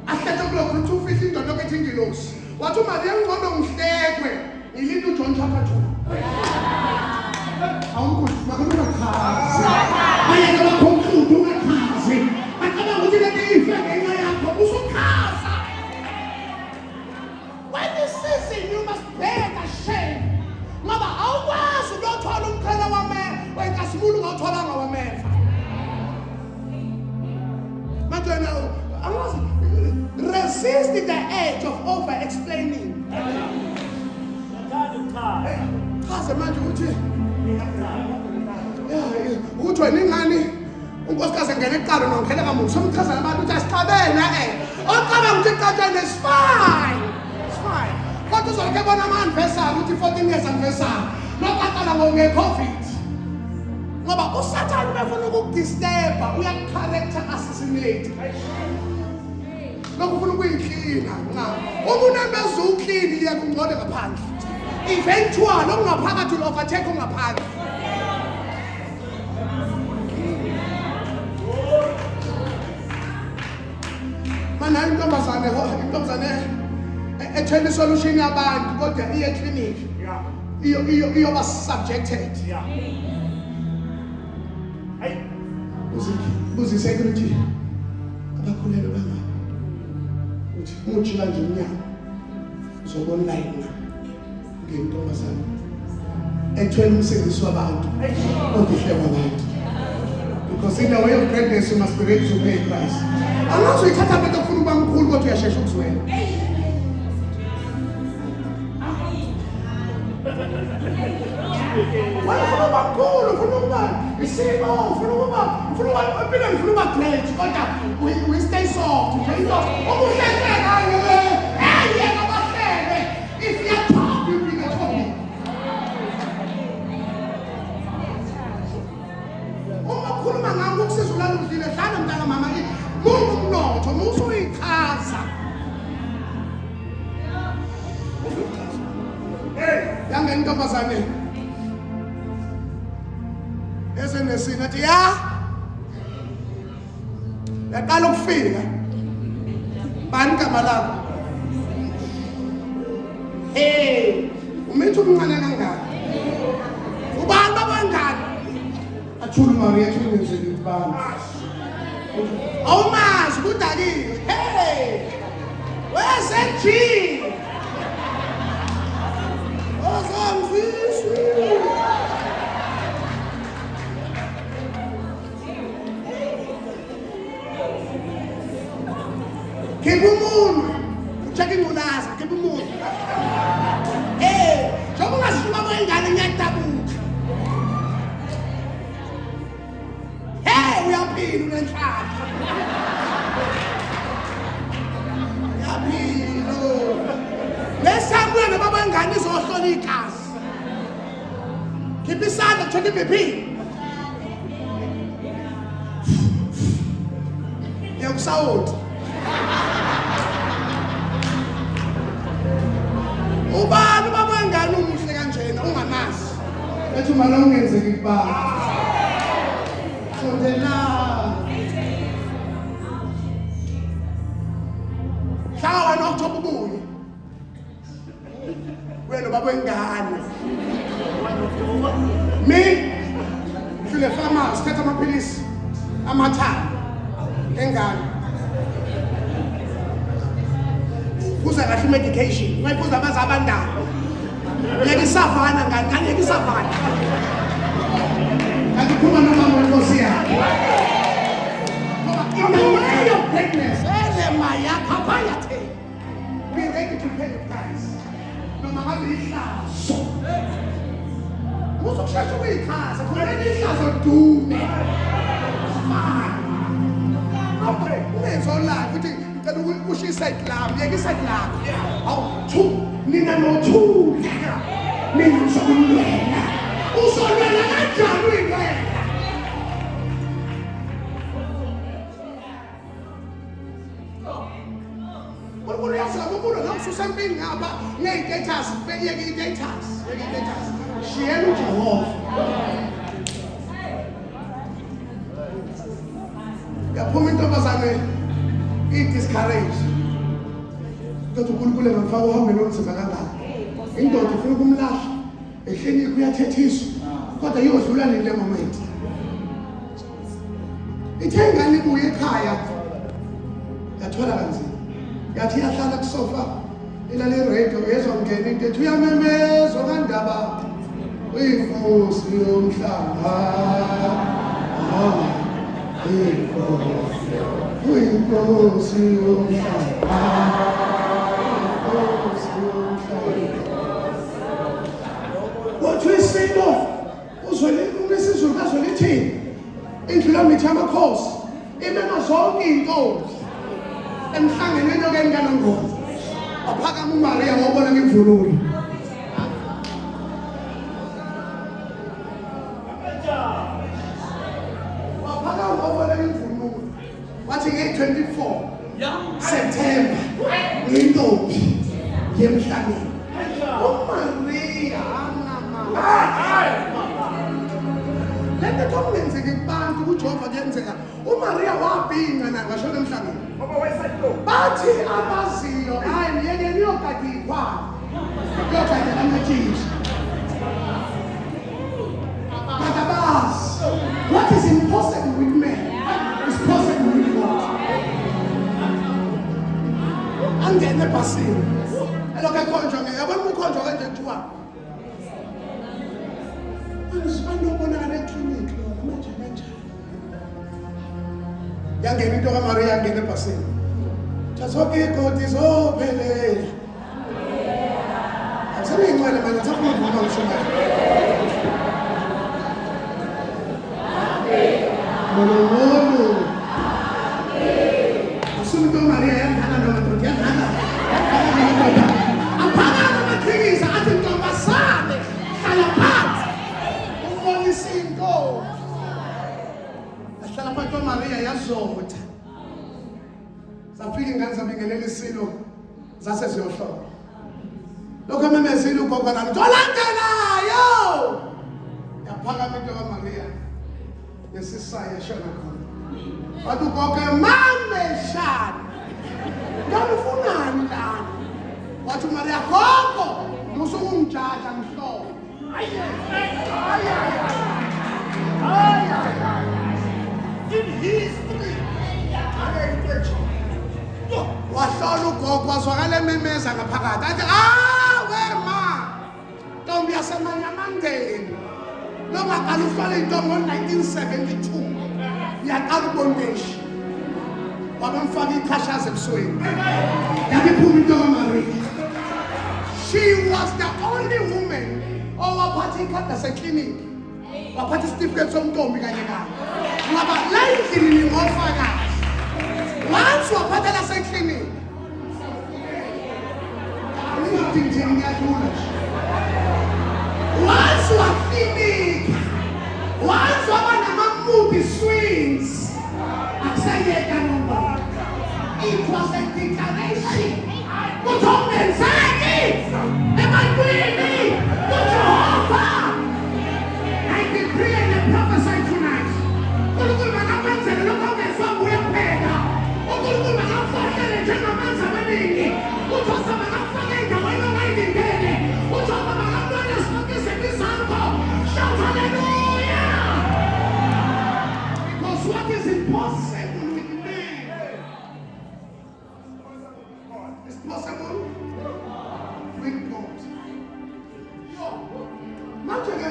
Ahlethe kulokho uthi ufihla indoda okwethi ingilosi. Wathi mali engcono ngihlekwe ilinto uJohn chapter 2. Awukho makhona ukhazi. Ayeke bakhonkqude ungakhazi. Acaba ukuthi le ife ngenxa yakho usukhaza. When this season you must bear the shame. Ngoba awukwazi ukuthola umqhele wenkasibulu ngawutholanga wameva. Manje angazi resist the edge of over explaining. Chaza manje ukuthi uthi wena ingani unkosikazi engene eqalo nongikhela kamuva somchazana abantu ukuthi asiqabene ocabanga ukuthi iqatshane is fine. It's fine. Kodwa uzolokhe bona ama-anniversary ukuthi 14 years anniversary noqaqala nge-COVID. Ngoba uSathane befuna ukukudisturba uya-character assassinate. Lokhu ufuna ukuyinhlina umuntu emeze uklini yeke ungcole ngaphandle. Eventually okungaphakathi ulo-overtake ongaphandle. Mana intombazane ethela isolution yabantu kodwa iye clinic iyoba subjected. Buzi security abakhulelwe banga uthi muthi kanje umnyaka uzobona online ngentombazane ethwele umsebenzi wabantu odihle wabantu. Because in the way of pregnancy you must be ready to pay a price. Angazi uyithatha bento ufuna ukuba mkhulu kodwa uyashesha ukuzwela. Wena ufuna ukuba mkhulu, ufuna ukuba isimo, ufuna ukuba great kodwa we stay soft. Ukuhlekeka yena abahlele. If you are top, you bring a topic. Uma ukhuluma ngakho ukusizulala udlile hlala mntana mama mungu umnotho musu uyichaza. Yangena intombazane esenesini athi yaqala ukufika bani igama lakho umithi umncane kangaka ubani abangani athula Maria athule nje ibani awumazi kudakile where's that G khipha umuntu ucheck ingculaza khipha umuntu njengoba ungazishuma kwengane ngiyadabuka uyaphila unenhlahla uyaphila lesabuye nababangane izohlola igazi khipha isandla check iBP yakusawuthi ubani babangane umuhle kanjena ungamazi ethi mala ungenzeki kubaba sondela hlala nokuthoba ubuye wena babangane mi hlule pharmacy thatha amaphilisi amathathu engane kuza kahle medication uyayibuza abaza abandana uyeke isavana ngani yeke isavana kanti kuba nomama wenkosi yakhe in the way of pregnancy maya kapayate be ready to pay the price noma ngabe ihlazo uzokushesha ukuyichaza khona ihlazo dume okay ungezolala ukuthi ngicela ukusho iside lami yeke iside lami awu nina nothula mina uzokulwela uzolwela kanjani uyilwela uyasaba umuntu nokususa empini ngapha ngey'tetasi yeke iy'tetasi shiyela uJehova yaphuma intombazane i-discourage. Kodwa uNkulunkulu engamfaka uhambeni olunzima kangaka. Indoda ifuna ukumlahla, ehleni kuyathethiswa, kodwa iyodlula nile moment. Ithe ingane ibuye ekhaya, yathola kanzima. Yathi yahlala kusofa, ilale radio, yezongena into ethi uyamemezwa kandaba. Uyinkosi yomhlaba. Uyinkosi yomhlaba. Wathi isinto uzwele unesizulu kazwele ithini? Indlula mithi amakhosi imema zonke intombi emhlanganweni okenganongozi. Waphakama uMaria wabona ngemvunulo. Waphakama wabona ngemvunulo. Wathi nge-24 September intombi yemhlangano. uMaria lento kwenzeka kubantu kuJehova kuyenzeka. uMaria wabhinqa naye washona emhlangeni. Bathi abaziyo hayi niyeke niyogada ikhwama yogada amatshitshi. But abas, what is impossible with men is possible with God. Angene ebhasini elokhu ekhonjwa yabona umkhonjwa kanje kuthiwa abantu obonakala eklinikhi manje kanjani. Yangena into kaMaria yangena ebhasini. Zonke igodi zophelela. Akusebengcwele manje ngithafuna ukuvuma ngishona. Molo. Asumuntu Maria yangana namadoda yangana. Aphakama amathikisa athi ntombazane hlala phansi. Ubonisa into. Ahlala phansi uMaria yazotha. Zafika ingane zabingelela isilo zase ziyohlola. Lokho ememezile ugogo nami "Tolandelayo!" Yaphakama into kaMaria. Nesisaya shona khona. Wathi ugogo mame shana. Ngifunani lana. Wathi uMaria gogo musukumjaja mhlobo. In history. Wahlola ugogo wazwakala ememeza ngaphakathi athi wema ntombi yaseManyamandeni longaqala uhlole intombi ngo-1972 yaqala ubondeshi wabamfaka iqhashaza ebusweni yabiphuma into kaMaria. She was the only woman owaphatha ikhadi laseklinikhi waphatha isitifiketi somntombi kanye kanye ngoba la endlini ningofakazi. Once waphatha laseklinikhi once waklinika once waba nama-moody swings akusayeka noma. It was a declaration ukuthi ongenzeki ebantwini kuJehova. I decree and I prophesy tonight. uNkulunkulu makakwenzele lokho ongezwa nguye kuphela. uNkulunkulu makakufakele njengamanzi amaningi. uJehova makakufake endaweni ongayilindele. uJehova makakubone zonke izinto zakho. Shout hallelujah. Because what is impossible with men is possible with God. Manje ke